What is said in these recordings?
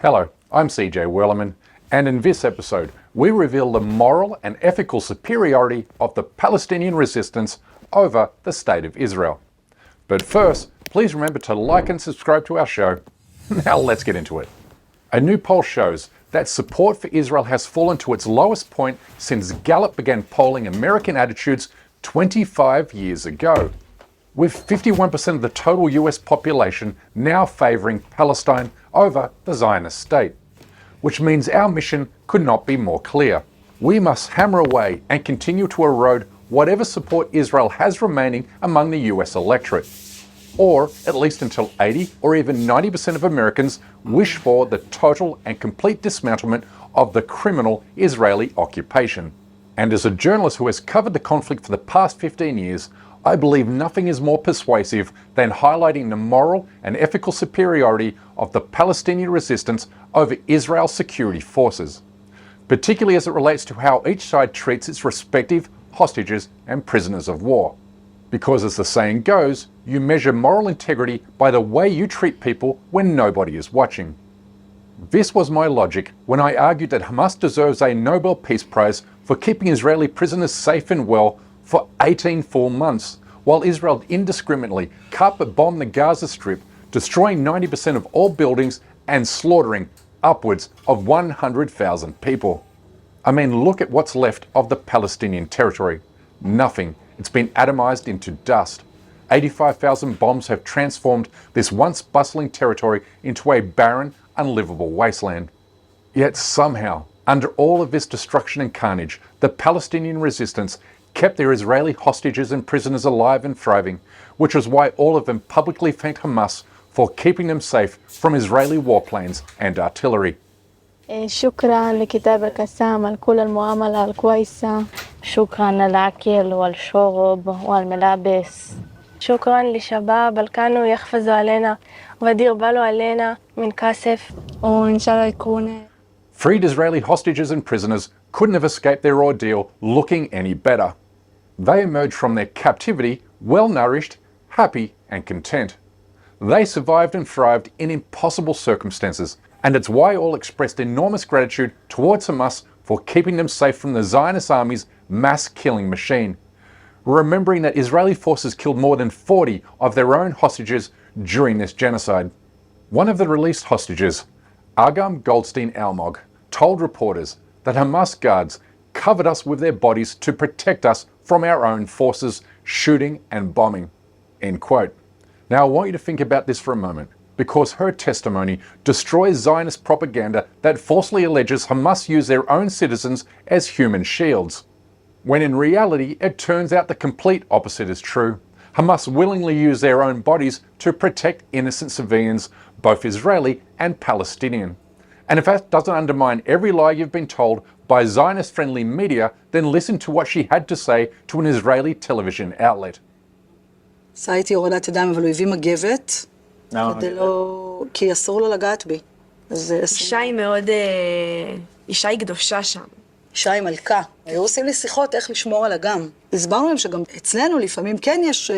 Hello, I'm CJ Wellerman, and in this episode, we reveal the moral and ethical superiority of the Palestinian resistance over the State of Israel. But first, please remember to like and subscribe to our show. Now let's get into it. A new poll shows that support for Israel has fallen to its lowest point since Gallup began polling American attitudes 25 years ago, with 51% of the total US population now favouring Palestine over the Zionist state, which means our mission could not be more clear. We must hammer away and continue to erode whatever support Israel has remaining among the US electorate, or at least until 80 or even 90% of Americans wish for the total and complete dismantlement of the criminal Israeli occupation. And as a journalist who has covered the conflict for the past 15 years, I believe nothing is more persuasive than highlighting the moral and ethical superiority of the Palestinian resistance over Israel's security forces, particularly as it relates to how each side treats its respective hostages and prisoners of war. Because as the saying goes, you measure moral integrity by the way you treat people when nobody is watching. This was my logic when I argued that Hamas deserves a Nobel Peace Prize for keeping Israeli prisoners safe and well for 18 full months, while Israel indiscriminately carpet bombed the Gaza Strip, destroying 90% of all buildings and slaughtering upwards of 100,000 people. I mean, look at what's left of the Palestinian territory. Nothing. It's been atomized into dust. 85,000 bombs have transformed this once bustling territory into a barren, unlivable wasteland. Yet somehow, under all of this destruction and carnage, the Palestinian resistance kept their Israeli hostages and prisoners alive and thriving, which was why all of them publicly thanked Hamas for keeping them safe from Israeli warplanes and artillery. شكرا لكتاب القسام على كل المعاملة الكويسة. شكرا على الأكل والشرب والملابس. شكرا للشباب اللي كانوا يحفظوا علينا ودير بالو علينا من كاسف وإن شاء الله يكون. Freed Israeli hostages and prisoners couldn't have escaped their ordeal looking any better. They emerged from their captivity well-nourished, happy and content. They survived and thrived in impossible circumstances, and it's why all expressed enormous gratitude towards Hamas for keeping them safe from the Zionist army's mass-killing machine, remembering that Israeli forces killed more than 40 of their own hostages during this genocide. One of the released hostages, Agam Goldstein Almog, told reporters that Hamas guards covered us with their bodies to protect us from our own forces shooting and bombing. End quote. Now I want you to think about this for a moment, because her testimony destroys Zionist propaganda that falsely alleges Hamas used their own citizens as human shields, when in reality it turns out the complete opposite is true. Hamas willingly used their own bodies to protect innocent civilians, both Israeli and Palestinian. And if that doesn't undermine every lie you've been told by Zionist-friendly media, then listen to what she had to say to an Israeli television outlet. עשה איתי הורדת ידיים, אבל הוא הביא מגבת, כדי לא... כי אסור לו לגעת בי. אישה היא מאוד... אישה היא קדושה שם. אישה היא מלכה. היו עושים לי שיחות איך לשמור על אגם. הסברנו להם שגם אצלנו לפעמים כן יש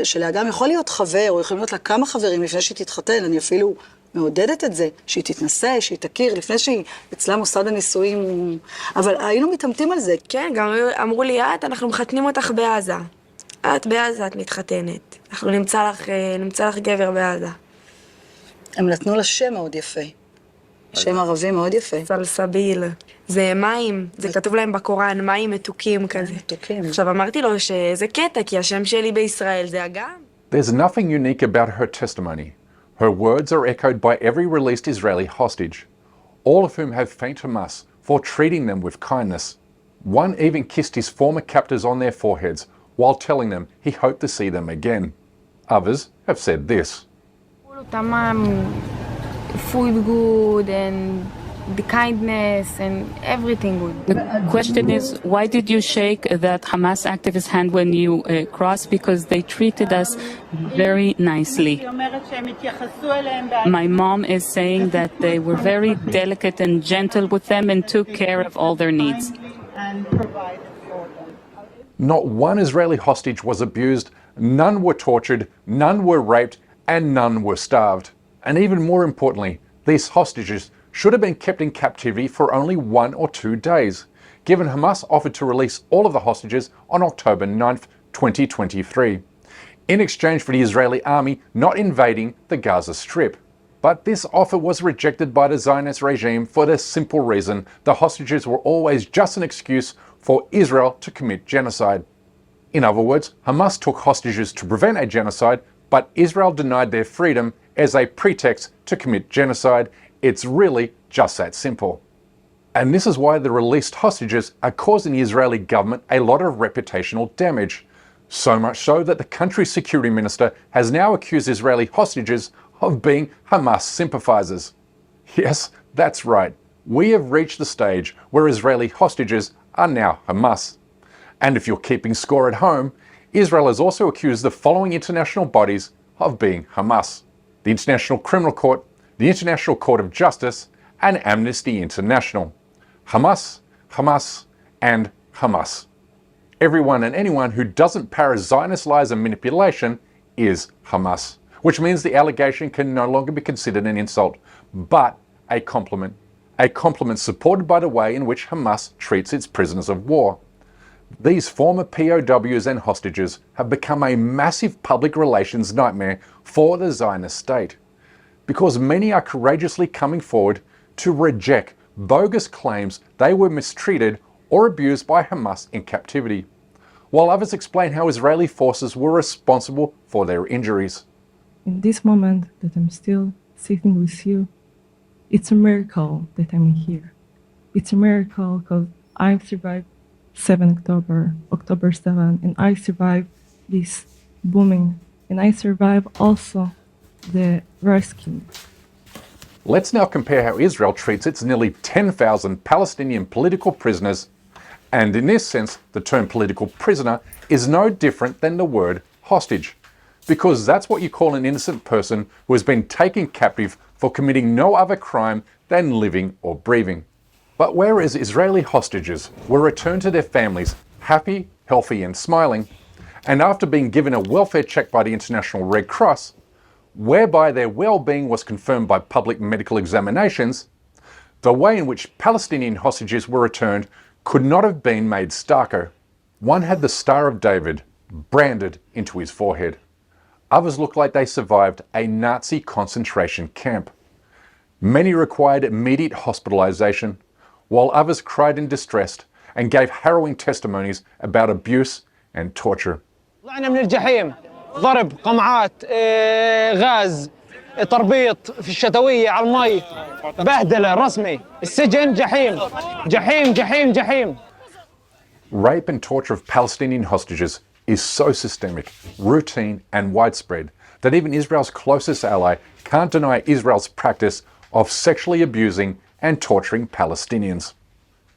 שלאגם יכול להיות חבר, או יכולים להיות לה כמה חברים לפני שהיא תתחתן. אני אפילו מעודדת את זה, שהיא תתנסה, שהיא תכיר, לפני שהיא אצלה מוסד הנישואים. אבל היינו מתאמתים על זה. כן, גם אמרו לי, אנחנו מחתנים אותך בעזה. את בעזה, את מתחתנת. אנחנו נמצא לך גבר בעזה. הם נתנו לה שם מאוד יפה. שם ערבי מאוד יפה. סלסביל. זה מים, זה כתוב להם בקוראן, מים מתוקים כזה. מתוקים. עכשיו אמרתי לו שזה קטע, כי השם שלי בישראל זה אגם. There's nothing unique about her testimony. Her words are echoed by every released Israeli hostage, all of whom have thanked Hamas for treating them with kindness. One even kissed his former captors on their foreheads while telling them he hoped to see them again. Others have said this. Food good and the kindness and everything good. The question is, why did you shake that Hamas activist hand when you crossed? Because they treated us very nicely. My mom is saying that they were very delicate and gentle with them and took care of all their needs. Not one Israeli hostage was abused, none were tortured, none were raped, and none were starved. And even more importantly, These hostages should have been kept in captivity for only 1 or 2 days, given Hamas offered to release all of the hostages on October 9th, 2023, in exchange for the Israeli army not invading the Gaza Strip. But this offer was rejected by the Zionist regime for the simple reason the hostages were always just an excuse for Israel to commit genocide. In other words, Hamas took hostages to prevent a genocide, but Israel denied their freedom as a pretext to commit genocide. It's really just that simple. And this is why the released hostages are causing the Israeli government a lot of reputational damage. So much so that the country's security minister has now accused Israeli hostages of being Hamas sympathizers. Yes, that's right. We have reached the stage where Israeli hostages are now Hamas. And if you're keeping score at home, Israel has also accused the following international bodies of being Hamas: the International Criminal Court, the International Court of Justice, and Amnesty International. Hamas, Hamas, and Hamas. Everyone and anyone who doesn't parrot Zionist lies and manipulation is Hamas, which means the allegation can no longer be considered an insult, but a compliment. A compliment supported by the way in which Hamas treats its prisoners of war. These former POWs and hostages have become a massive public relations nightmare for the Zionist state, because many are courageously coming forward to reject bogus claims they were mistreated or abused by Hamas in captivity, while others explain how Israeli forces were responsible for their injuries. In this moment that I'm still sitting with you, it's a miracle that I'm here. It's a miracle because I've survived 7 October 7, and I survived this bombing, and I survived also the rescue. Let's now compare how Israel treats its nearly 10,000 Palestinian political prisoners, and in this sense, the term political prisoner is no different than the word hostage, because that's what you call an innocent person who has been taken captive for committing no other crime than living or breathing. But whereas Israeli hostages were returned to their families happy, healthy, and smiling, and after being given a welfare check by the International Red Cross, whereby their well-being was confirmed by public medical examinations, the way in which Palestinian hostages were returned could not have been made starker. One had the Star of David branded into his forehead. Others looked like they survived a Nazi concentration camp. Many required immediate hospitalization, while others cried in distress and gave harrowing testimonies about abuse and torture. طلعنا من الجحيم، ضرب، قمعات، غاز، تربيط في الشتوية على المي، بهدلة رسمي، السجن جحيم، جحيم جحيم جحيم. Rape and torture of Palestinian hostages is so systemic, routine, and widespread that even Israel's closest ally can't deny Israel's practice of sexually abusing and torturing Palestinians.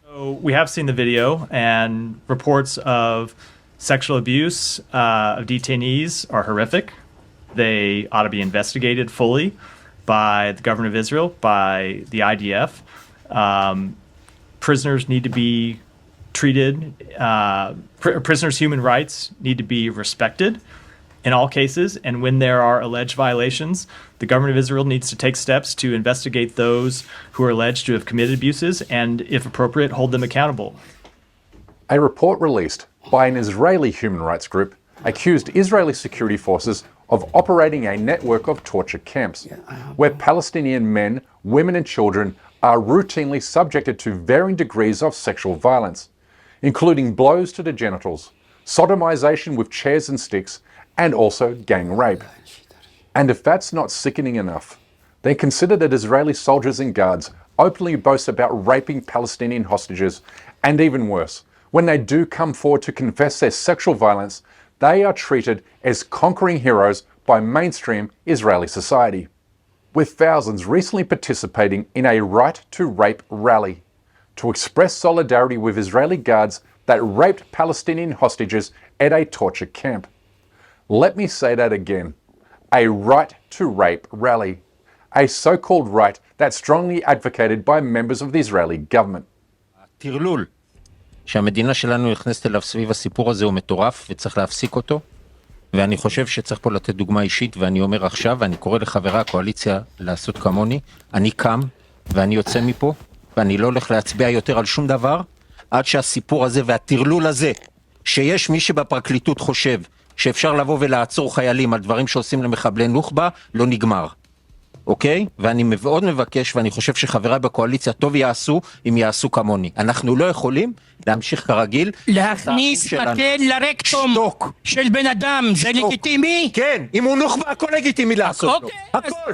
So we have seen the video, and reports of sexual abuse of detainees are horrific. They ought to be investigated fully by the government of Israel, by the IDF. Prisoners need to be treated, prisoners' human rights need to be respected in all cases, and when there are alleged violations, the government of Israel needs to take steps to investigate those who are alleged to have committed abuses and, if appropriate, hold them accountable. A report released by an Israeli human rights group accused Israeli security forces of operating a network of torture camps, where Palestinian men, women and children are routinely subjected to varying degrees of sexual violence, including blows to the genitals, sodomization with chairs and sticks, and also gang rape. And if that's not sickening enough, then consider that Israeli soldiers and guards openly boast about raping Palestinian hostages, and even worse, when they do come forward to confess their sexual violence, they are treated as conquering heroes by mainstream Israeli society, with thousands recently participating in a Right to Rape rally to express solidarity with Israeli guards that raped Palestinian hostages at a torture camp. Let me say that again. A Right to Rape rally. A so-called right that's strongly advocated by members of the Israeli government. שהמדינה שלנו נכנסת אליו סביב הסיפור הזה הוא מטורף וצריך להפסיק אותו. ואני חושב שצריך פה לתת דוגמה אישית, ואני אומר עכשיו, ואני קורא לחברי הקואליציה לעשות כמוני, אני קם ואני יוצא מפה, ואני לא הולך להצביע יותר על שום דבר, עד שהסיפור הזה והטרלול הזה, שיש מי שבפרקליטות חושב שאפשר לבוא ולעצור חיילים על דברים שעושים למחבלי נוח'בה, לא נגמר. אוקיי? ואני מאוד מבקש, ואני חושב שחבריי בקואליציה טוב יעשו, אם יעשו כמוני. אנחנו לא יכולים להמשיך כרגיל. להכניס מקל לרקטום של בן אדם, זה לגיטימי? כן, אם הוא נוח'בה, הכל לגיטימי לעשות לו. הכל.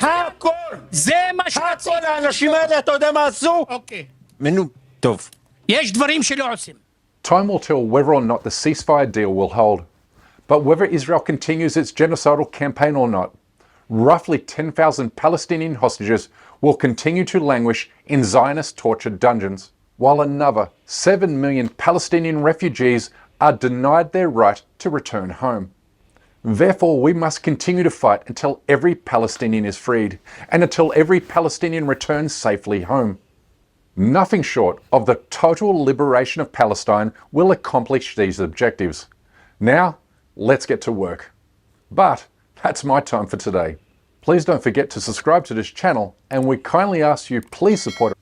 הכל. זה מה שרציתי. הכל, האנשים האלה, אתה יודע מה עשו? אוקיי. טוב. יש דברים שלא עושים. Time will tell whether or not the ceasefire deal will hold, but whether Israel continues its genocidal campaign or not, roughly 10,000 Palestinian hostages will continue to languish in Zionist tortured dungeons, while another 7 million Palestinian refugees are denied their right to return home. Therefore, we must continue to fight until every Palestinian is freed and until every Palestinian returns safely home. Nothing short of the total liberation of Palestine will accomplish these objectives. Now, let's get to work. But that's my time for today. Please don't forget to subscribe to this channel, and we kindly ask you please support